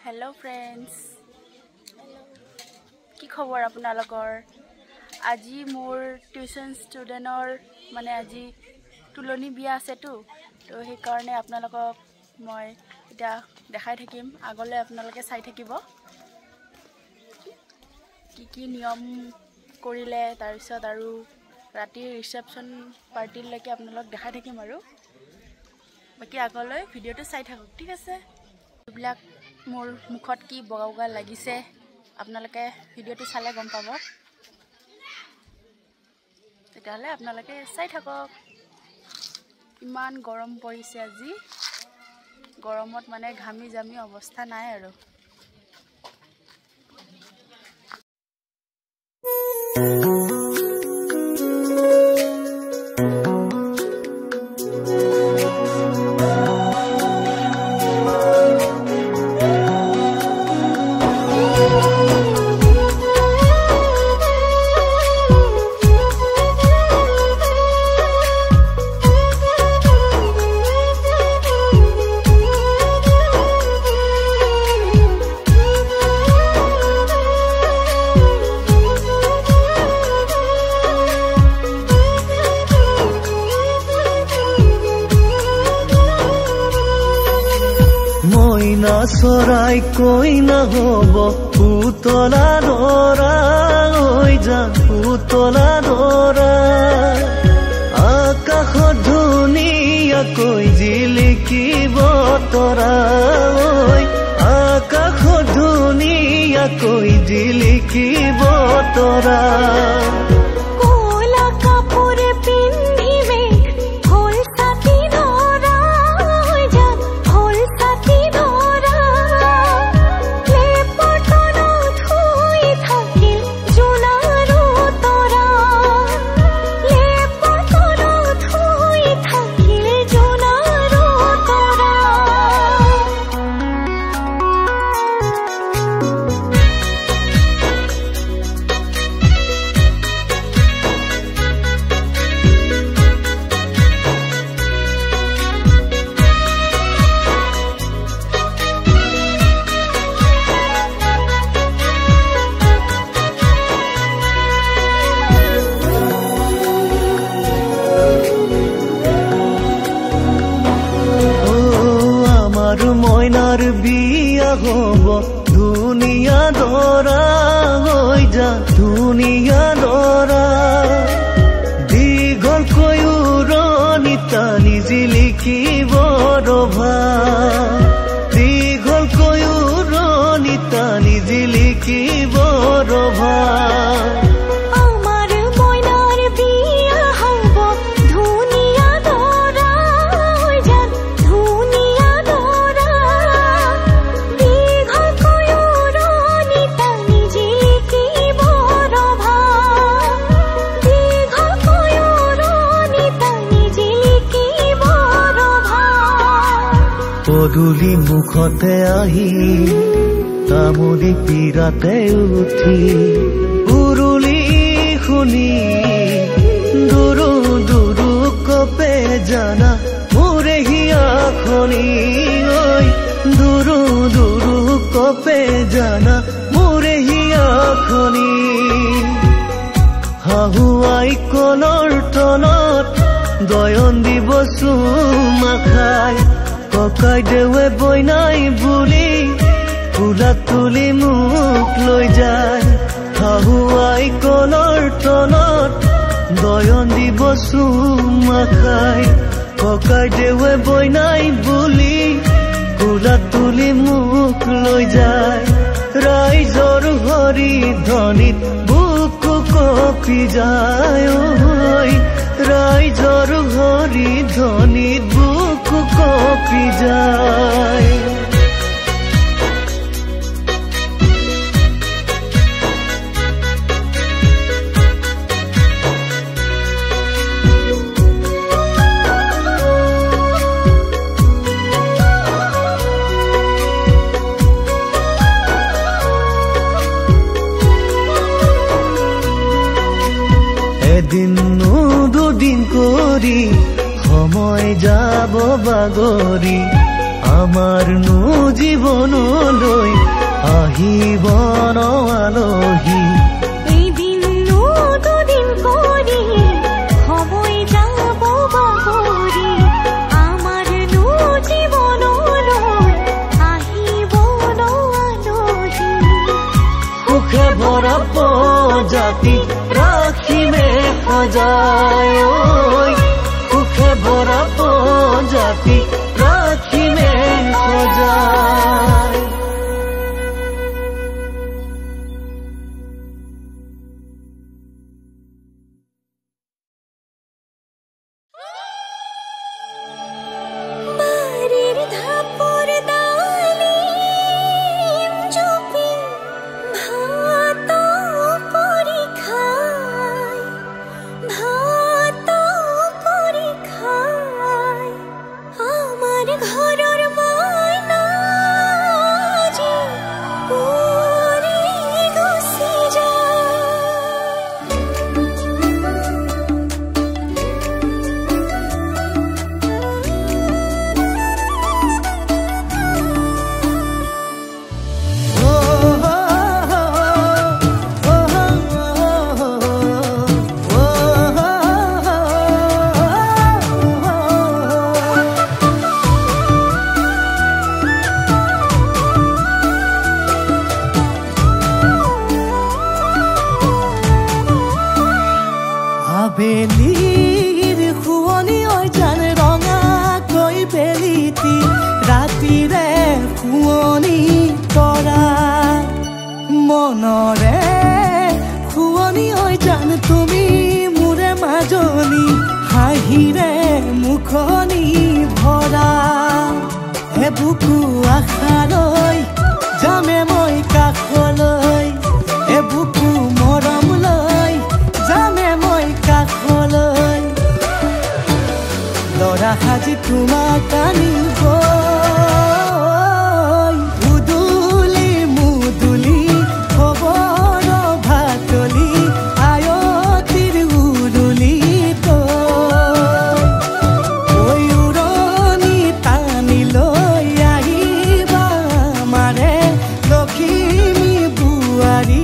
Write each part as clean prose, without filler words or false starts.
hello friends की खबर आपनालोकर আজি मोर tuition स्टूडेंटर माने আজি तुलनी बिया आछे तो हे कारणे आपनालोকক মই এটা দেখাই থাকিম আগলে आपनालोके চাই থাকিব কি নিয়ম কৰিলে তাৰ পিছত আৰু ৰাতি ৰিসেপশন পাৰ্টিৰ লৈকে आपनालोक দেখাই থাকিম আৰু বাকি আগলৈ ভিডিওটো চাই থাকক ঠিক আছে এইবিলাক मोर मुखत की बगा बगा लागिसे आपनालोके भिडिओটো চালে গম পাব তেতিয়ালে आपनालोके চাই থাকক ইমান গৰম পৰিছে আজি গৰমত মানে ঘামি জামি অৱস্থা নাই আৰু চৰাই কই না হব পুতলা দৰা ঐ জান পুতলা দৰা আকাশ ধুনীয়াকৈ জিলিকিব তৰা ঐ আকাশ ধুনীয়াকৈ জিলিকিব তৰা মইনাৰ বিয়া হব ধুনিয়া দৰা হৈ যা ধুনিয়া দৰা দীঘল কয়ুৰণি টানি জিলিকিব ৰভা দীঘল কয়ুৰণি টানি জিলিকিব ৰভা পদূলি মুখতে আহি তামুলি পীৰাতে উঠি উৰুলি শুনি দুৰু দুৰু কপে জানা মোৰে হিয়াখনি ঐ দুৰু দুৰু কপে জানা মোৰে হিয়াখনি হাহুৱাই কলৰ তলত দয়ন দিব চুমা খাই ককাই দেৱে বইনাই বুলি ফুলা তুলি মুখ লৈ যায় হাহুৱাই কলৰ তলত দয়ন দিব চুমা খাই ককাই দেৱে বইনাই বুলি ফুলা তুলি মুখ লৈ যায় ৰাইজৰ হৰি ধনিত বুকু কপি যায় ৰাইজৰ হৰি ধনিত বুকু কপি যায় এদিন দুদিন কৰি সময় যাব বাগৰি আমাৰ নো জীৱনলৈ আহিব আলহী এদিন দুদিন কৰি সময় যাব বাগৰি আমাৰ জীৱনলৈ আহিব আলহী সুখে ভৰা জাতি ৰাখিমে সজায় সুখে ভৰা জাতি ৰাখিমে সজায় বেলিৰ খুৱনি ঐ জান ৰঙাকৈ বেলিতি ৰাতিৰে খুৱনি তৰা মনৰে খুৱনি ঐ জান তুমি মোৰে মাজনী হাঁহিৰে মুখনি ভৰা হে বুকু আশালৈ যামে মই কাষলৈ হে বুকু মৰম লৈ যামে মই কাষলৈ লৰা সাজি তোমাক আনিব উদুলি মুদুলি খবৰ ভাতলি আয়তিৰ উৰুলি ঐ উৰণি টানি লৈ আহিবা মাৰে লখিমী বোৱাৰী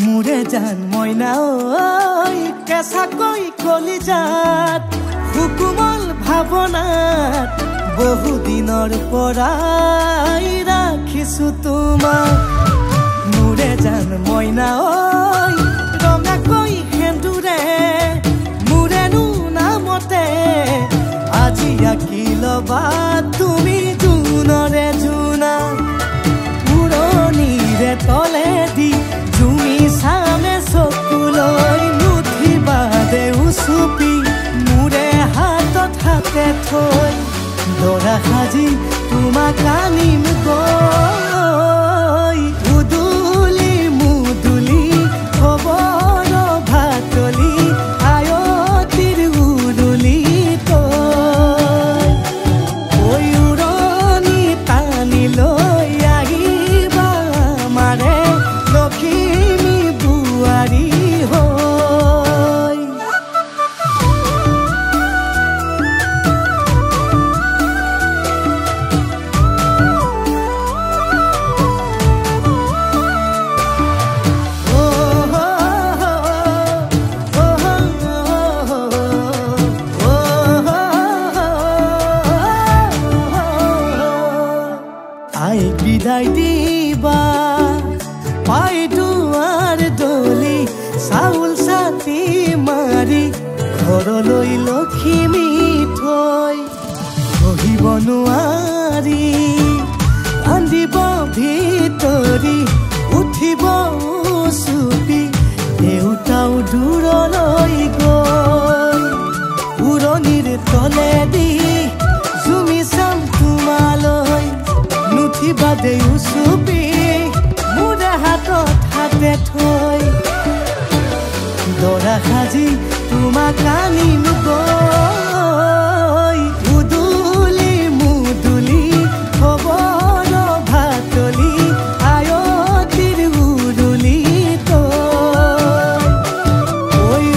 মোৰে জান মইনা ঐ কেঁচাকৈ কলিজাত সুকুমল ভাৱনাত বহুদিনৰ পৰাই ৰাখিছো তোমাক মোৰে জান মইনা ঐ ৰঙাকৈ সেন্দুৰে মোৰেনো নামতে আজি আঁকি ল'বা তুমি জোনৰে জোনা উৰণিৰে তলেদি জুমি চামে চকুলৈ নুঠিবা দেউ চুপি মোৰে হাতত হাতে থৈ দৰা সাজি তোমাক আনিম গৈ উদুলি মুদুলি খবৰ ভাতলি আয়তিৰ উৰুলি ঐ উৰণি টানি লৈ আহিবা মাৰে লখিমী বোৱাৰী বিদায় দিবা পাই দুৱাৰ দলি চাউল ছাতি মাৰি ঘৰলৈ লখিমী থৈ বহিব নোৱাৰি কান্দিব ভিতৰি উঠিব চুপি দেউতাও দূৰলৈ গৈ উৰণিৰ তলেদি জুমি চাম তোমালৈ নুঠিবা দেউ চুপি মোৰে হাতত হাতে থৈ দৰা সাজি তোমাক আনিম গৈ উদুলি মুদুলি খবৰ ভাতলি আয়তিৰ উৰুলি তই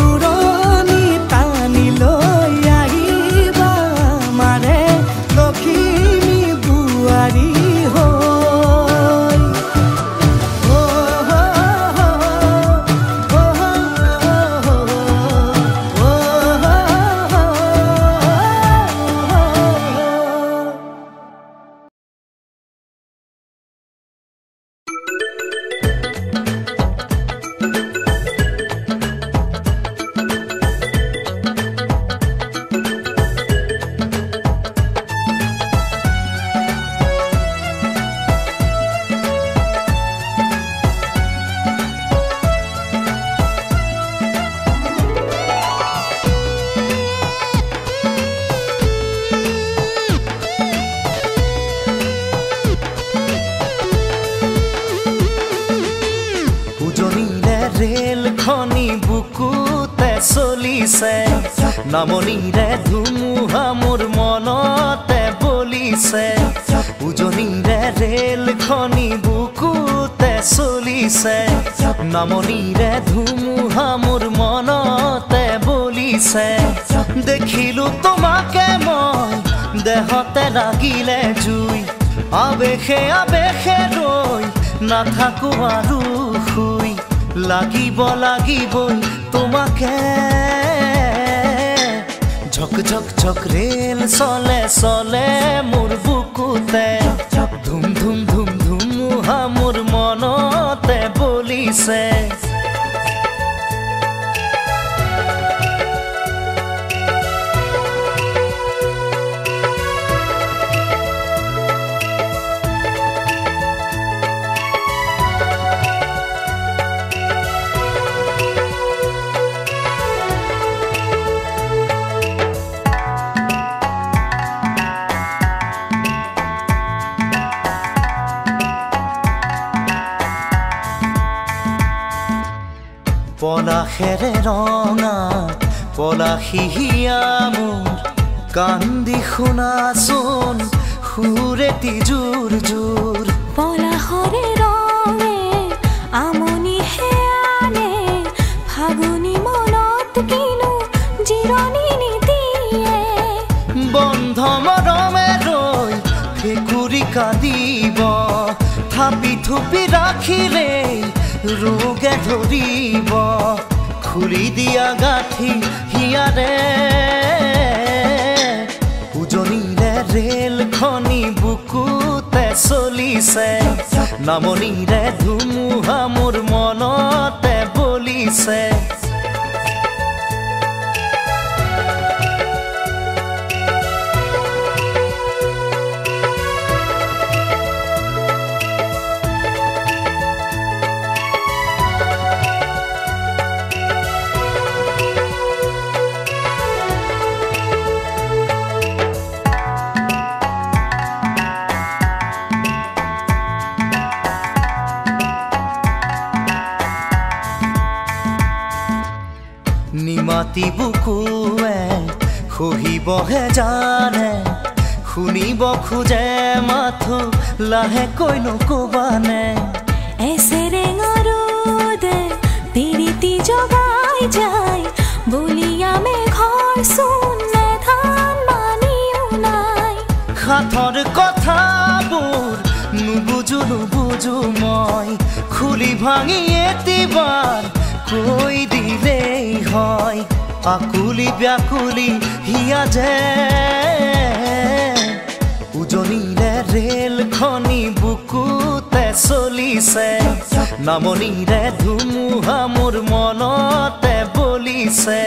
উৰণি টানি লৈ আহিবা আমাৰে লখিমী বোৱাৰী নামনিৰে ধুমুহা মোৰ মনতে বলিছে উজনিৰে ৰেলখনি বুকুতে চলিছে নামনিৰে ধুমুহা মোৰ মনতে বলিছে দেখিলো তোমাকে মই দেহতে লাগিলে জুই আবেশে আবেশে ৰৈ নাথাকো আৰু শুই লাগিবই তোমাকে ঝক ঝক ঝক ৰেল চলে চলে মোৰ বুকুতে ধুম ধুম ধুম ধুমুহা মোৰ মনতে বলিছে পলাশেৰে ৰঙা পলাশিয়া মোৰ কান্দি শুনাচোন সুৰেতি জোৰ জোৰ পলাশৰে ৰঙে আমনি হেয়ানে ফাগুনি মনত কিনো জিৰণি নিদিয়ে বন্ধ মৰমে ৰৈ ফেকুৰি কান্দিব থাপি থুপি ৰাখিলে ৰোগে ধৰিব খুলি দিয়া গাঁঠি হিয়াৰে উজনিৰে ৰেলখনি বুকুতে চলিছে নামনিৰে ধুমুহা মোৰ মনতে বলিছে নিমাতি বুকুৱে খহিবহে জানে শুনিব খোজে মাথো লাহেকৈ নকবানে এছেৰেঙাৰুদে পিৰিতি জগাই যায় বলিয়ামে ঘৰ চোনে ধান মানিও নাই হাতৰ কথাবোৰ নুবুজো মই খুলি ভাঙি এতিবাৰ কৈ দিলেই হয় আকুলি ব্যাকুলি হিয়া যে উজনিৰে ৰেলখনি বুকুতে চলিছে নামনিৰে ধুমুহা মোৰ মনতে বলিছে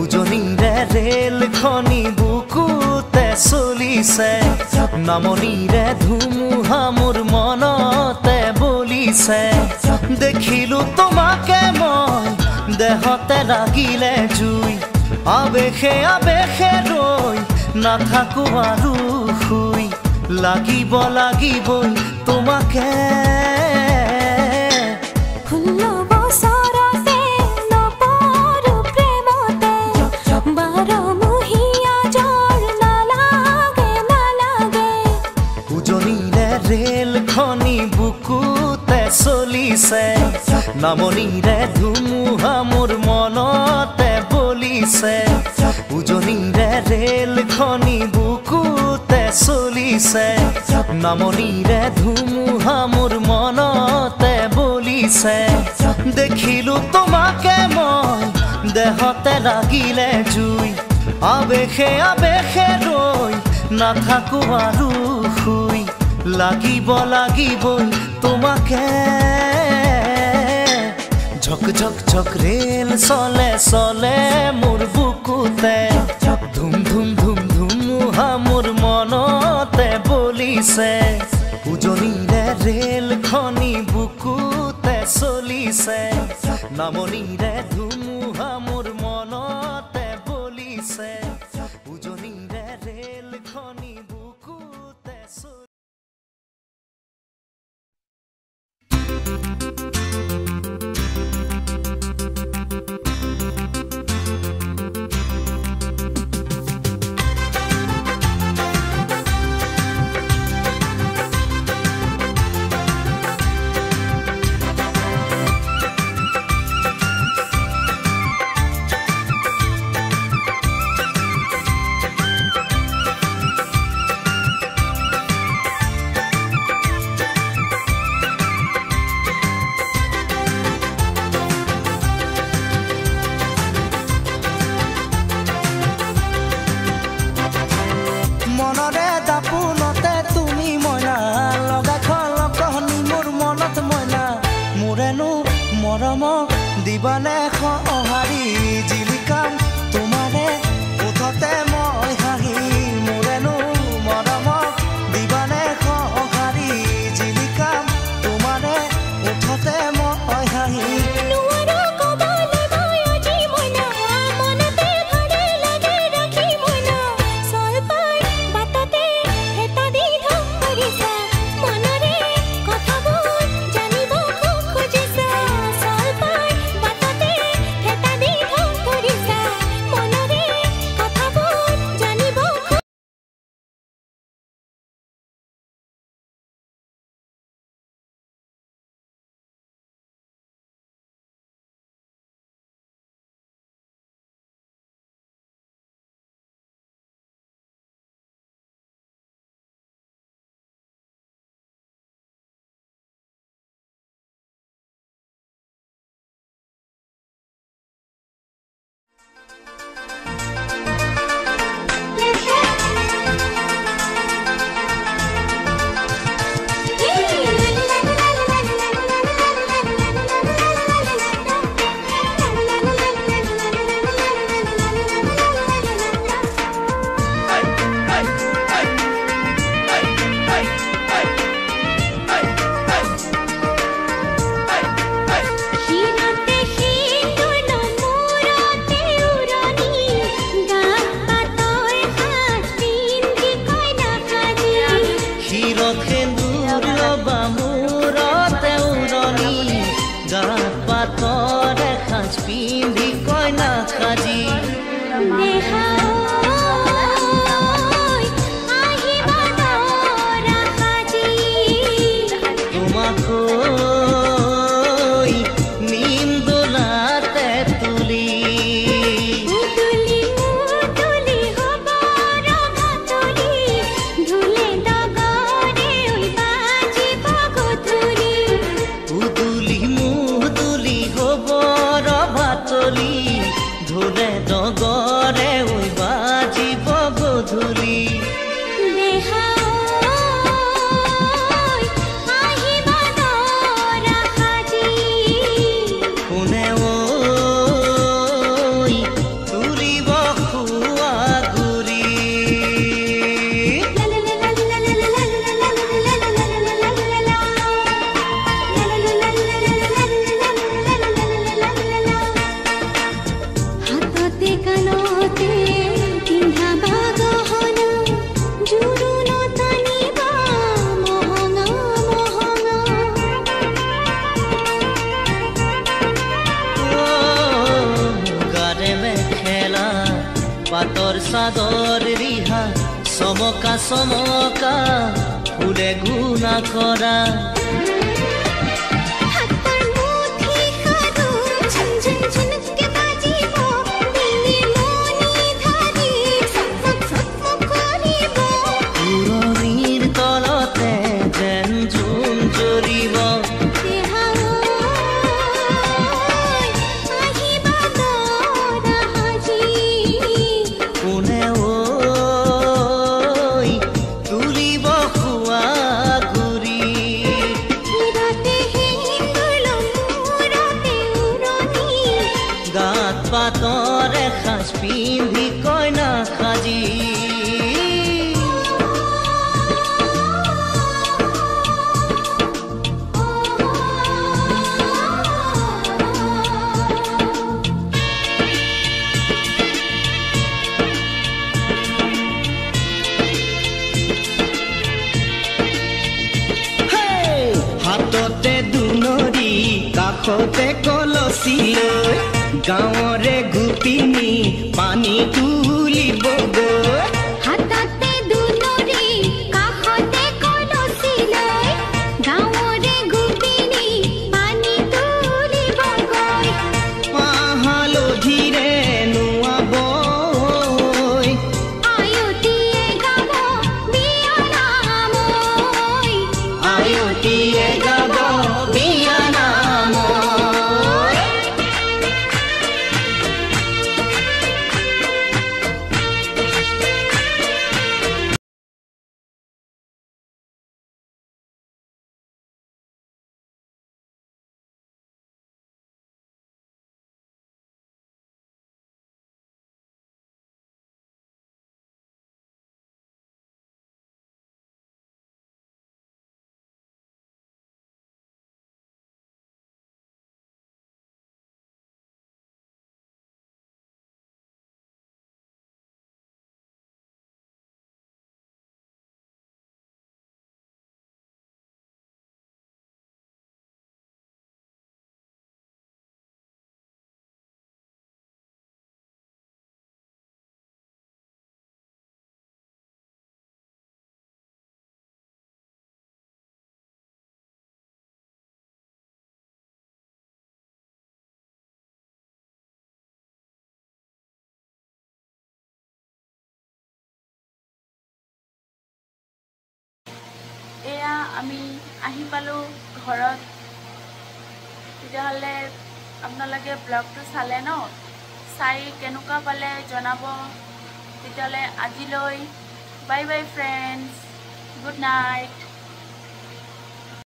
উজনিৰে ৰেলখনি বুকুতে চলিছে নামনিৰে ধুমুহা মোৰ মনতে বলিছে দেখিলো তোমাকে মই দেহতে লাগিলে জুই আবেশে আবেশে ৰৈ নাথাকো আৰু শুই লাগিবই তোমাকে নামনিৰে ধুমুহা মোৰ মনতে বলিছে উজনিৰে ৰেলখনি বুকুতে চলিছে নামনিৰে ধুমুহা মোৰ মনতে বলিছে দেখিলো তোমাকে মই দেহতে লাগিলে জুই আবেশে আবেশে ৰৈ নাথাকো আৰু শুই লাগিবই তোমাকে ঝক ঝক ঝক ৰেল চলে চলে মোৰ বুকুতে ধুম ধুম ধুম ধুমুহা মোৰ মনতে বলিছে উজনিৰে ৰেলখনি বুকুতে চলিছে নামনিৰে ধুমুহা মোৰ মনতে বলিছে উজনিৰে ৰেলখনি বুকুতে চলিছে দিবানে সঁহাৰি জিলিকাম তোমাৰে উঠতে মই হাঁহি মোৰেনো মৰমক দিবানে সঁহাৰি জিলিকাম তোমাৰে উঠতে মই হাঁহি চাদৰ ৰিহা চমকা চমকা ফুলে গুণা কৰা হাতৰ মুঠি পাতৰে সাজ পিন্ধি কইনা সাজি হাততে দুনৰি কাষতে কলচি লৈ গাঁৱৰে গোপিনী পানী তুলিব গৈ হাততে দুনৰি কাষতে কলচি লৈ গাঁৱৰে গোপিনী পানী তুলিব গৈ হালধিৰে নোৱাব আয়তীয়ে গাব বিয়ানাম আয়তীয়ে গাব বিয়ানাম এয়া আমি আহি পালোঁ ঘৰত তেতিয়াহ'লে আপোনালোকে ব্লগটো চালে ন চাই কেনেকুৱা পালে জনাব তেতিয়াহ'লে আজিলৈ bye bye friends good night